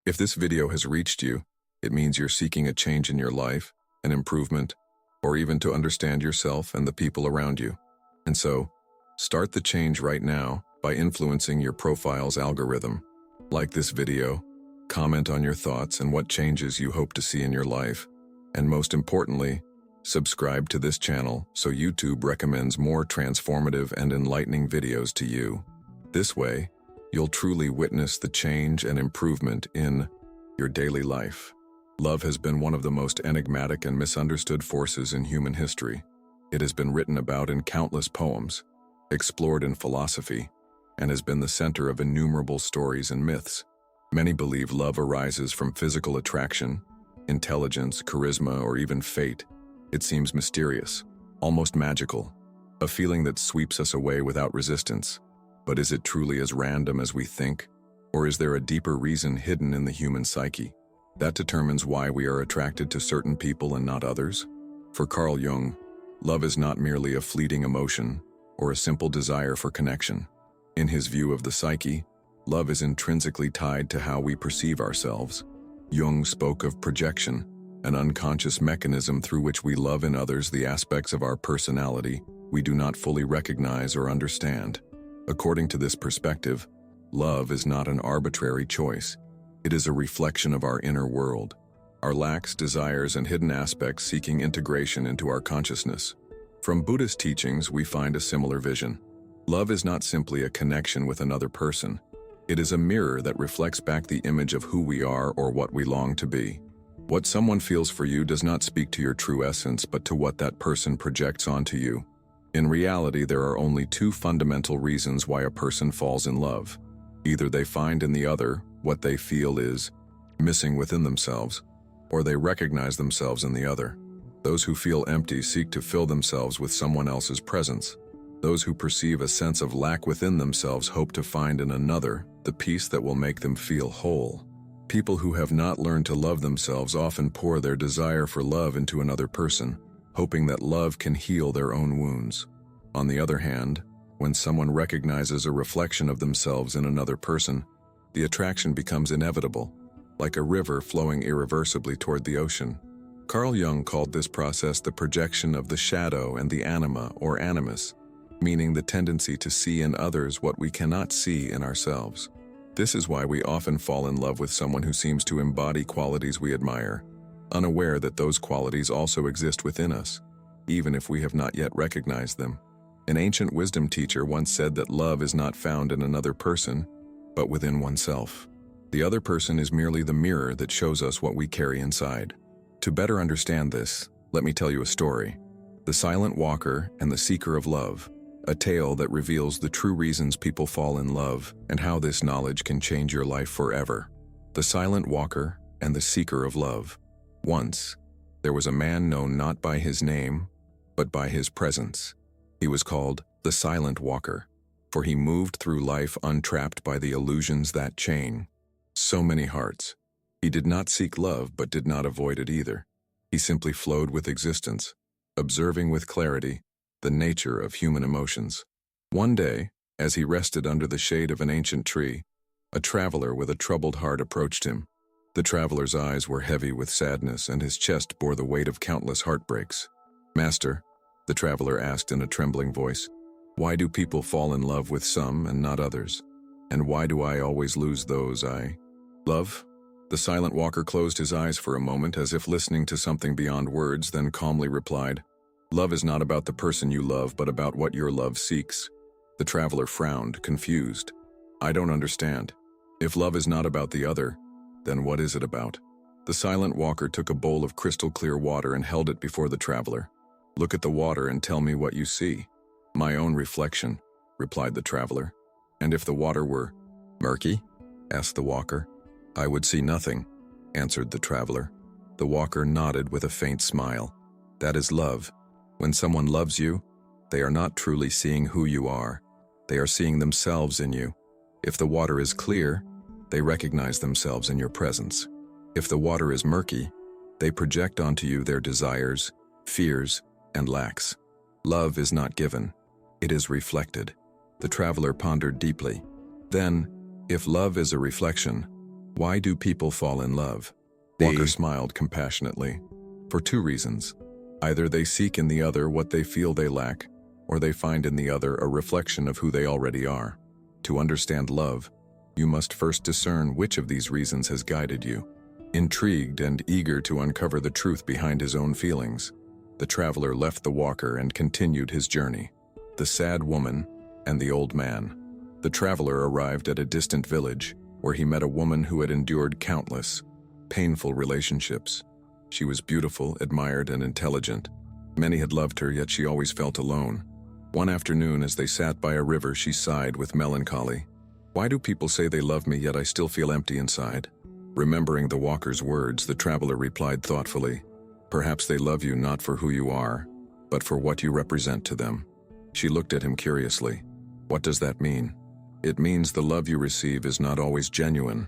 If this video has reached you, it means you're seeking a change in your life, an improvement, or even to understand yourself and the people around you. And so, start the change right now by influencing your profile's algorithm. Like this video, comment on your thoughts and what changes you hope to see in your life, and most importantly, subscribe to this channel so YouTube recommends more transformative and enlightening videos to you. This way, you'll truly witness the change and improvement in your daily life. Love has been one of the most enigmatic and misunderstood forces in human history. It has been written about in countless poems, explored in philosophy, and has been the center of innumerable stories and myths. Many believe love arises from physical attraction, intelligence, charisma, or even fate. It seems mysterious, almost magical, a feeling that sweeps us away without resistance. But is it truly as random as we think? Or is there a deeper reason hidden in the human psyche that determines why we are attracted to certain people and not others? For Carl Jung, love is not merely a fleeting emotion or a simple desire for connection. In his view of the psyche, love is intrinsically tied to how we perceive ourselves. Jung spoke of projection, an unconscious mechanism through which we love in others the aspects of our personality we do not fully recognize or understand. According to this perspective, love is not an arbitrary choice. It is a reflection of our inner world, our lacks, desires, and hidden aspects seeking integration into our consciousness. From Buddhist teachings, we find a similar vision. Love is not simply a connection with another person. It is a mirror that reflects back the image of who we are or what we long to be. What someone feels for you does not speak to your true essence, but to what that person projects onto you. In reality, there are only two fundamental reasons why a person falls in love. Either they find in the other what they feel is missing within themselves, or they recognize themselves in the other. Those who feel empty seek to fill themselves with someone else's presence. Those who perceive a sense of lack within themselves hope to find in another the peace that will make them feel whole. People who have not learned to love themselves often pour their desire for love into another person, hoping that love can heal their own wounds. On the other hand, when someone recognizes a reflection of themselves in another person, the attraction becomes inevitable, like a river flowing irreversibly toward the ocean. Carl Jung called this process the projection of the shadow and the anima, or animus, meaning the tendency to see in others what we cannot see in ourselves. This is why we often fall in love with someone who seems to embody qualities we admire, unaware that those qualities also exist within us, even if we have not yet recognized them. An ancient wisdom teacher once said that love is not found in another person, but within oneself. The other person is merely the mirror that shows us what we carry inside. To better understand this, let me tell you a story. The Silent Walker and the Seeker of Love, a tale that reveals the true reasons people fall in love and how this knowledge can change your life forever. The Silent Walker and the Seeker of Love. Once, there was a man known not by his name, but by his presence. He was called the Silent Walker, for he moved through life untrapped by the illusions that chain so many hearts. He did not seek love, but did not avoid it either. He simply flowed with existence, observing with clarity the nature of human emotions. One day, as he rested under the shade of an ancient tree, a traveler with a troubled heart approached him. The traveler's eyes were heavy with sadness, and his chest bore the weight of countless heartbreaks. "Master," the traveler asked in a trembling voice, "why do people fall in love with some and not others? And why do I always lose those I love?" The Silent Walker closed his eyes for a moment as if listening to something beyond words, then calmly replied, "Love is not about the person you love, but about what your love seeks." The traveler frowned, confused. "I don't understand. If love is not about the other, then what is it about?" The Silent Walker took a bowl of crystal clear water and held it before the traveler. "Look at the water and tell me what you see." "My own reflection," replied the traveler. "And if the water were murky?" asked the walker. "I would see nothing," answered the traveler. The walker nodded with a faint smile. "That is love. When someone loves you, they are not truly seeing who you are. They are seeing themselves in you. If the water is clear, they recognize themselves in your presence. If the water is murky, they project onto you their desires, fears, and lacks. Love is not given. It is reflected." The traveler pondered deeply. Then, if love is a reflection, Why do people fall in love? Walker smiled compassionately. For two reasons. Either they seek in the other what they feel they lack, or they find in the other a reflection of who they already are. To understand love, you must first discern which of these reasons has guided you. Intrigued and eager to uncover the truth behind his own feelings, the traveler left the walker and continued his journey. The sad woman and the old man. The traveler arrived at a distant village where he met a woman who had endured countless, painful relationships. She was beautiful, admired, and intelligent. Many had loved her, yet she always felt alone. One afternoon, as they sat by a river, she sighed with melancholy. Why do people say they love me, yet I still feel empty inside? Remembering the walker's words, the traveler replied thoughtfully, perhaps they love you not for who you are, but for what you represent to them. She looked at him curiously. What does that mean? It means the love you receive is not always genuine.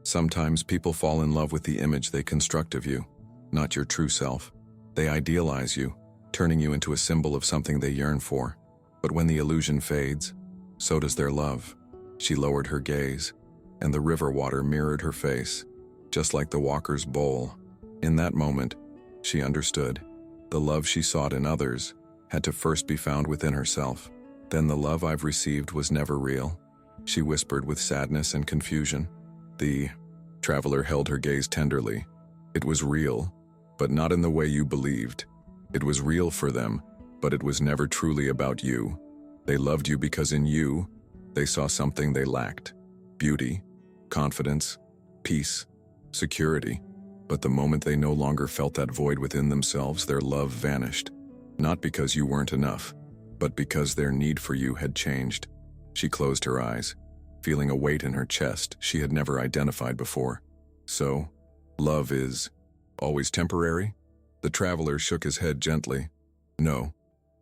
Sometimes people fall in love with the image they construct of you, not your true self. They idealize you, turning you into a symbol of something they yearn for. But when the illusion fades, so does their love. She lowered her gaze, and the river water mirrored her face, just like the walker's bowl. In that moment, she understood. The love she sought in others had to first be found within herself. Then the love I've received was never real, she whispered with sadness and confusion. The traveler held her gaze tenderly. It was real, but not in the way you believed. It was real for them, but it was never truly about you. They loved you because in you, they saw something they lacked. Beauty, confidence, peace, security. But the moment they no longer felt that void within themselves, their love vanished. Not because you weren't enough, but because their need for you had changed. She closed her eyes, feeling a weight in her chest she had never identified before. So, love is always temporary? The traveler shook his head gently. No,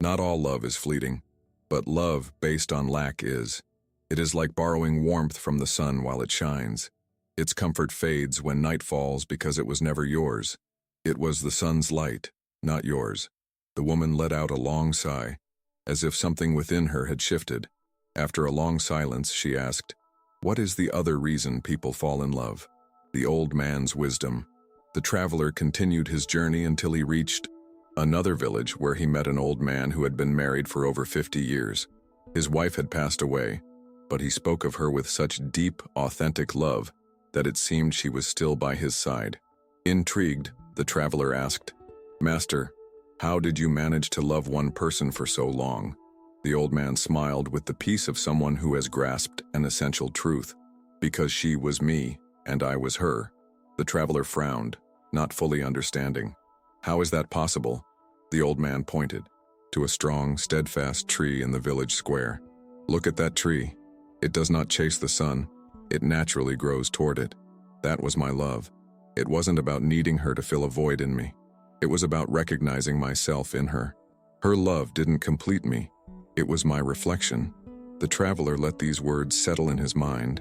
not all love is fleeting, but love based on lack is. It is like borrowing warmth from the sun while it shines. Its comfort fades when night falls because it was never yours. It was the sun's light, not yours. The woman let out a long sigh, as if something within her had shifted. After a long silence, she asked, what is the other reason people fall in love? The old man's wisdom. The traveler continued his journey until he reached another village where he met an old man who had been married for over 50 years. His wife had passed away, but he spoke of her with such deep, authentic love that it seemed she was still by his side. Intrigued, the traveler asked, Master, how did you manage to love one person for so long? The old man smiled with the peace of someone who has grasped an essential truth. Because she was me, and I was her. The traveler frowned, not fully understanding. How is that possible? The old man pointed to a strong, steadfast tree in the village square. Look at that tree. It does not chase the sun. It naturally grows toward it. That was my love. It wasn't about needing her to fill a void in me. It was about recognizing myself in her. Her love didn't complete me. It was my reflection. The traveler let these words settle in his mind,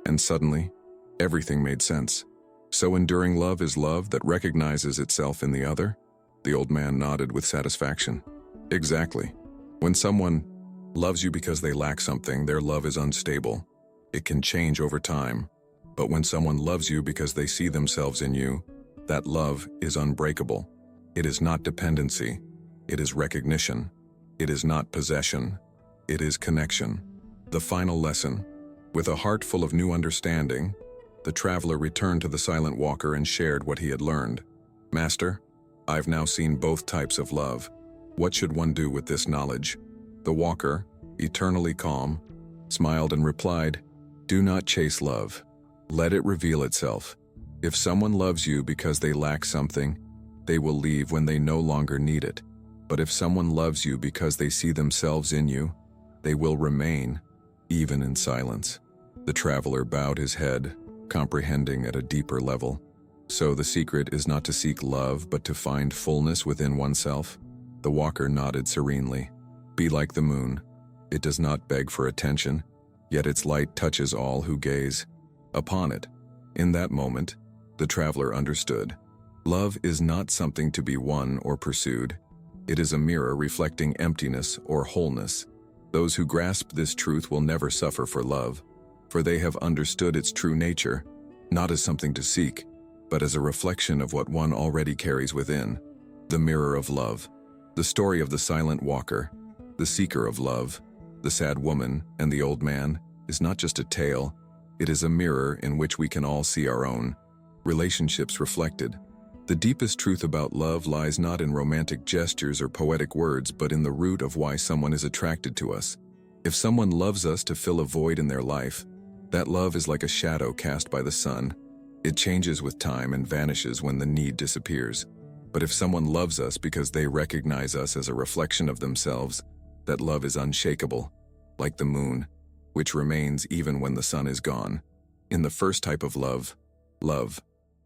and suddenly, everything made sense. So enduring love is love that recognizes itself in the other? The old man nodded with satisfaction. Exactly. When someone loves you because they lack something, their love is unstable. It can change over time. But when someone loves you because they see themselves in you, that love is unbreakable. It is not dependency. It is recognition. It is not possession. It is connection. The final lesson. With a heart full of new understanding, the traveler returned to the silent walker and shared what he had learned. Master, I've now seen both types of love. What should one do with this knowledge? The walker, eternally calm, smiled and replied, do not chase love. Let it reveal itself. If someone loves you because they lack something, they will leave when they no longer need it. But if someone loves you because they see themselves in you, they will remain, even in silence. The traveler bowed his head, comprehending at a deeper level. So the secret is not to seek love, but to find fullness within oneself? The walker nodded serenely. Be like the moon. It does not beg for attention, yet its light touches all who gaze upon it. In that moment, the traveler understood. Love is not something to be won or pursued. It is a mirror reflecting emptiness or wholeness. Those who grasp this truth will never suffer for love, for they have understood its true nature. not as something to seek, but as a reflection of what one already carries within, the mirror of love. The story of the silent walker, the seeker of love, the sad woman, and the old man is not just a tale, it is a mirror in which we can all see our own relationships reflected. The deepest truth about love lies not in romantic gestures or poetic words, but in the root of why someone is attracted to us. If someone loves us to fill a void in their life, that love is like a shadow cast by the sun. It changes with time and vanishes when the need disappears. But if someone loves us because they recognize us as a reflection of themselves, that love is unshakable, like the moon, which remains even when the sun is gone. In the first type of love,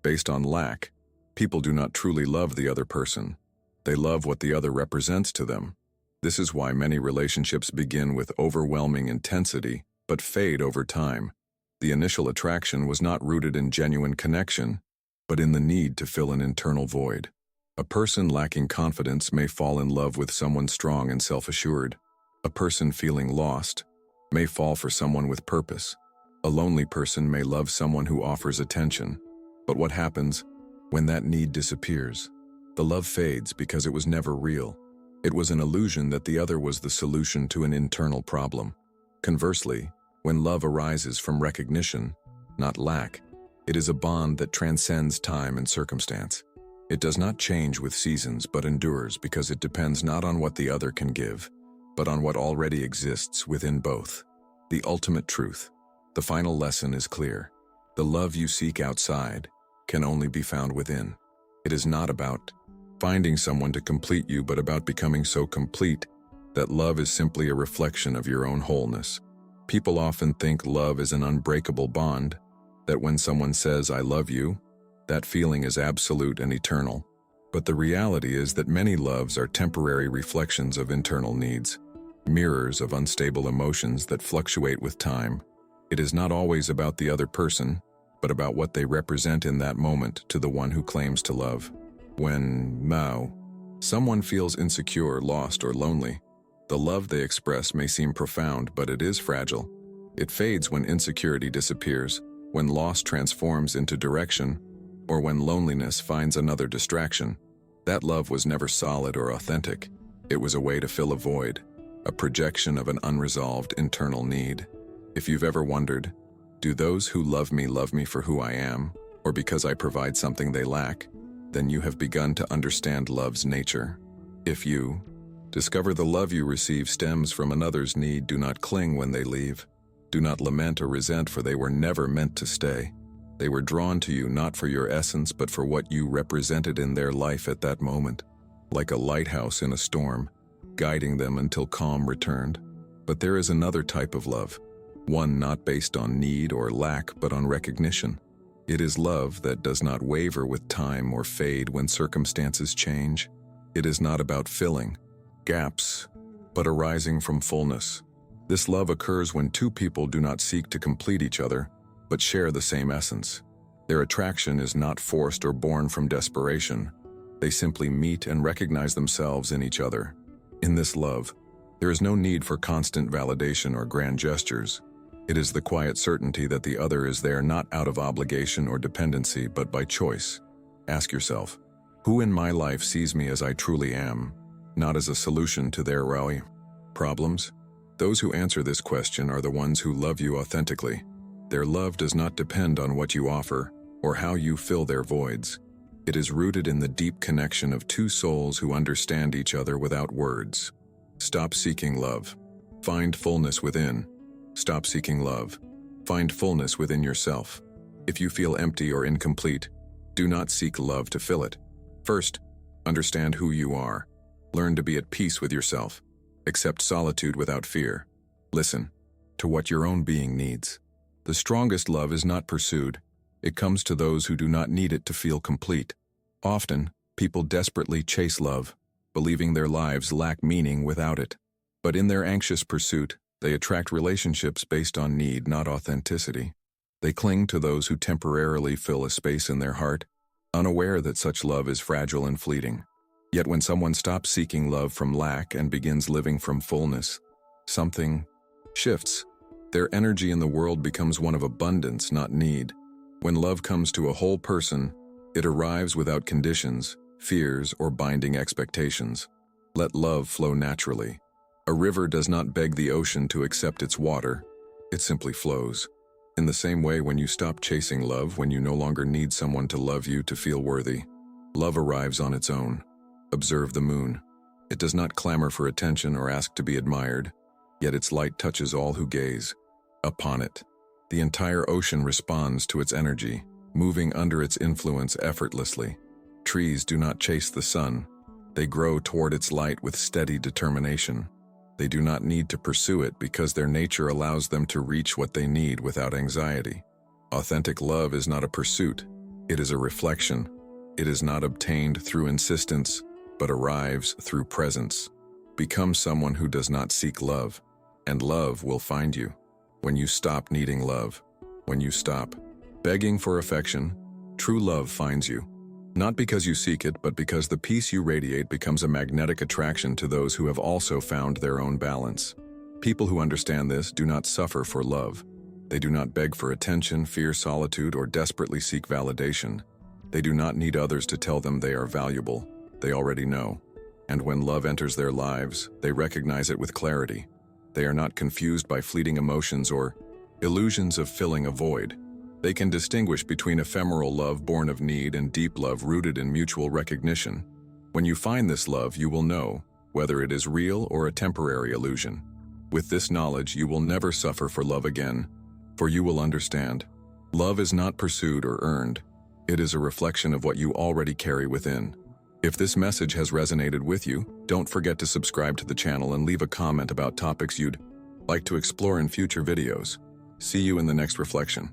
based on lack, people do not truly love the other person. They love what the other represents to them. This is why many relationships begin with overwhelming intensity, but fade over time. The initial attraction was not rooted in genuine connection, but in the need to fill an internal void. A person lacking confidence may fall in love with someone strong and self-assured. A person feeling lost may fall for someone with purpose. A lonely person may love someone who offers attention. But what happens when that need disappears? The love fades because it was never real. It was an illusion that the other was the solution to an internal problem. Conversely, when love arises from recognition, not lack, it is a bond that transcends time and circumstance. It does not change with seasons but endures because it depends not on what the other can give, but on what already exists within both. The ultimate truth. The final lesson is clear. The love you seek outside can only be found within. It is not about finding someone to complete you, but about becoming so complete that love is simply a reflection of your own wholeness. People often think love is an unbreakable bond, that when someone says, "I love you," that feeling is absolute and eternal. But the reality is that many loves are temporary reflections of internal needs, mirrors of unstable emotions that fluctuate with time. It is not always about the other person, but about what they represent in that moment to the one who claims to love. When someone feels insecure, lost, or lonely, the love they express may seem profound, but it is fragile. It fades when insecurity disappears, when loss transforms into direction, or when loneliness finds another distraction. That love was never solid or authentic. It was a way to fill a void, a projection of an unresolved internal need. If you've ever wondered, do those who love me for who I am, or because I provide something they lack, then you have begun to understand love's nature. If you discover the love you receive stems from another's need, do not cling when they leave. Do not lament or resent, for they were never meant to stay. They were drawn to you not for your essence, but for what you represented in their life at that moment, like a lighthouse in a storm, guiding them until calm returned. But there is another type of love, one not based on need or lack, but on recognition. It is love that does not waver with time or fade when circumstances change. It is not about filling gaps, but arising from fullness. This love occurs when two people do not seek to complete each other, but share the same essence. Their attraction is not forced or born from desperation. They simply meet and recognize themselves in each other. In this love, there is no need for constant validation or grand gestures. It is the quiet certainty that the other is there not out of obligation or dependency, but by choice. Ask yourself, who in my life sees me as I truly am, not as a solution to their problems? Those who answer this question are the ones who love you authentically. Their love does not depend on what you offer or how you fill their voids. It is rooted in the deep connection of two souls who understand each other without words. Stop seeking love. Find fullness within. Stop seeking love. Find fullness within yourself. If you feel empty or incomplete, do not seek love to fill it. First, understand who you are. Learn to be at peace with yourself. Accept solitude without fear. Listen to what your own being needs. The strongest love is not pursued. It comes to those who do not need it to feel complete. Often, people desperately chase love, believing their lives lack meaning without it. But in their anxious pursuit, they attract relationships based on need, not authenticity. They cling to those who temporarily fill a space in their heart, unaware that such love is fragile and fleeting. Yet when someone stops seeking love from lack and begins living from fullness, something shifts. Their energy in the world becomes one of abundance, not need. When love comes to a whole person, it arrives without conditions, fears, or binding expectations. Let love flow naturally. A river does not beg the ocean to accept its water, it simply flows. In the same way, when you stop chasing love, when you no longer need someone to love you to feel worthy, love arrives on its own. Observe the moon. It does not clamor for attention or ask to be admired, yet its light touches all who gaze upon it. The entire ocean responds to its energy, moving under its influence effortlessly. Trees do not chase the sun. They grow toward its light with steady determination. They do not need to pursue it because their nature allows them to reach what they need without anxiety. Authentic love is not a pursuit, it is a reflection. It is not obtained through insistence, but arrives through presence. Become someone who does not seek love, and love will find you. When you stop needing love, when you stop begging for affection, true love finds you. Not because you seek it, but because the peace you radiate becomes a magnetic attraction to those who have also found their own balance. People who understand this do not suffer for love. They do not beg for attention, fear solitude, or desperately seek validation. They do not need others to tell them they are valuable. They already know. And when love enters their lives, they recognize it with clarity. They are not confused by fleeting emotions or illusions of filling a void. They can distinguish between ephemeral love born of need and deep love rooted in mutual recognition. When you find this love, you will know whether it is real or a temporary illusion. With this knowledge, you will never suffer for love again, for you will understand. Love is not pursued or earned. It is a reflection of what you already carry within. If this message has resonated with you, don't forget to subscribe to the channel and leave a comment about topics you'd like to explore in future videos. See you in the next reflection.